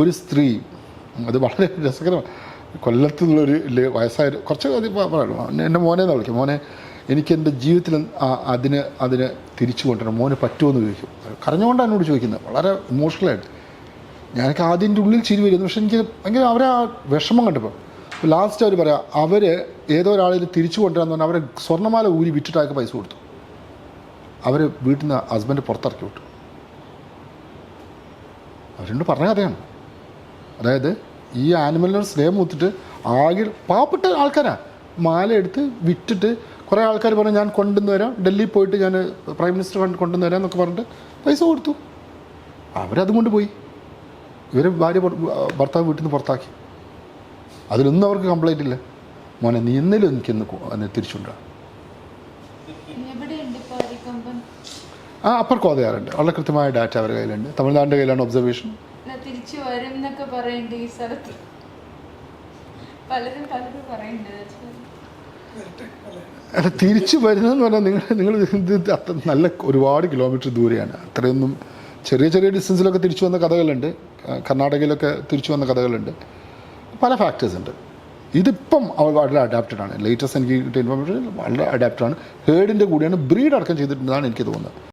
ഒരു സ്ത്രീ, അത് വളരെ രസകരമാണ്, കൊല്ലത്തുനിന്നുള്ളൊരു വയസ്സായ കുറച്ച് പറയണം, എൻ്റെ മോനെ എന്ന് വിളിക്കും, മോനെ എനിക്ക് എൻ്റെ ജീവിതത്തിൽ അതിന് തിരിച്ചു കൊണ്ടുവരണം, മോന് പറ്റുമെന്ന് ചോദിക്കും. കരഞ്ഞുകൊണ്ടാണ് എന്നോട് ചോദിക്കുന്നത്, വളരെ ഇമോഷണലായിട്ട്. ഞാനൊക്കെ ആദ്യൻ്റെ ഉള്ളിൽ ചിരി വരുന്നു, പക്ഷെ എനിക്ക് ഭയങ്കര അവരെ ആ വിഷമം കണ്ടപ്പോൾ ലാസ്റ്റ് അവർ പറയാം, അവർ ഏതോ ഒരാളിൽ തിരിച്ചു കൊണ്ടുവരാന്ന് പറഞ്ഞാൽ അവരെ സ്വർണ്ണമാല ഊരി വിറ്റിട്ടൊക്കെ പൈസ കൊടുത്തു. അവർ വീട്ടിൽ നിന്ന് ഹസ്ബൻഡ് പുറത്തിറക്കി വിട്ടു. അവരോട് പറഞ്ഞ കഥയാണ്. അതായത് ഈ ആനിമലിനോട് സ്നേഹം മൂത്തിട്ട് ആകെ പാവപ്പെട്ട ആൾക്കാരാണ് മാല എടുത്ത് വിറ്റിട്ട്. കുറേ ആൾക്കാർ പറഞ്ഞു ഞാൻ കൊണ്ടുവന്ന് വരാം, ഡൽഹിയിൽ പോയിട്ട് ഞാൻ പ്രൈം മിനിസ്റ്റർ ഫണ്ട് കൊണ്ടുവന്ന് വരാം എന്നൊക്കെ പറഞ്ഞിട്ട് പൈസ കൊടുത്തു. അവരതുകൊണ്ട് പോയി. ഇവർ ഭർത്താവ് വീട്ടിൽ നിന്ന് പുറത്താക്കി. അതിലൊന്നും അവർക്ക് കംപ്ലൈൻ്റ് ഇല്ല. മോനെ നീ എന്നേലും എനിക്കൊന്ന് തിരിച്ചുകൊണ്ടുവരാം. അപ്പർ കോതയാറുണ്ട്, വളരെ കൃത്യമായ ഡാറ്റ അവരുടെ കയ്യിലുണ്ട്. തമിഴ്നാടിൻ്റെ കയ്യിലാണ് ഒബ്സർവേഷൻ. തിരിച്ചു വരും എന്നൊക്കെ പറയുന്നുണ്ട് ഈ സ്ഥലത്ത്, പലരും അല്ല തിരിച്ചു വരുന്നതെന്ന് പറഞ്ഞാൽ നിങ്ങൾ ഇത് അത്ര നല്ല ഒരുപാട് കിലോമീറ്റർ ദൂരെയാണ്. അത്രയൊന്നും ചെറിയ ചെറിയ ഡിസ്റ്റൻസിലൊക്കെ തിരിച്ചു വന്ന കഥകളുണ്ട്. കർണാടകയിലൊക്കെ തിരിച്ചു വന്ന കഥകളുണ്ട്. പല ഫാക്ടേഴ്സ് ഉണ്ട്. ഇതിപ്പം വളരെ അഡാപ്റ്റഡ് ആണ്. ലേറ്റസ്റ്റ് എനിക്ക് കിട്ടിയ ഇൻഫർമേഷൻ വളരെ അഡാപ്റ്റഡ് ആണ്. ഹേർഡിൻ്റെ കൂടെയാണ് ബ്രീഡ് അടക്കം ചെയ്തിട്ടുണ്ടെന്നാണ് എനിക്ക് തോന്നുന്നത്.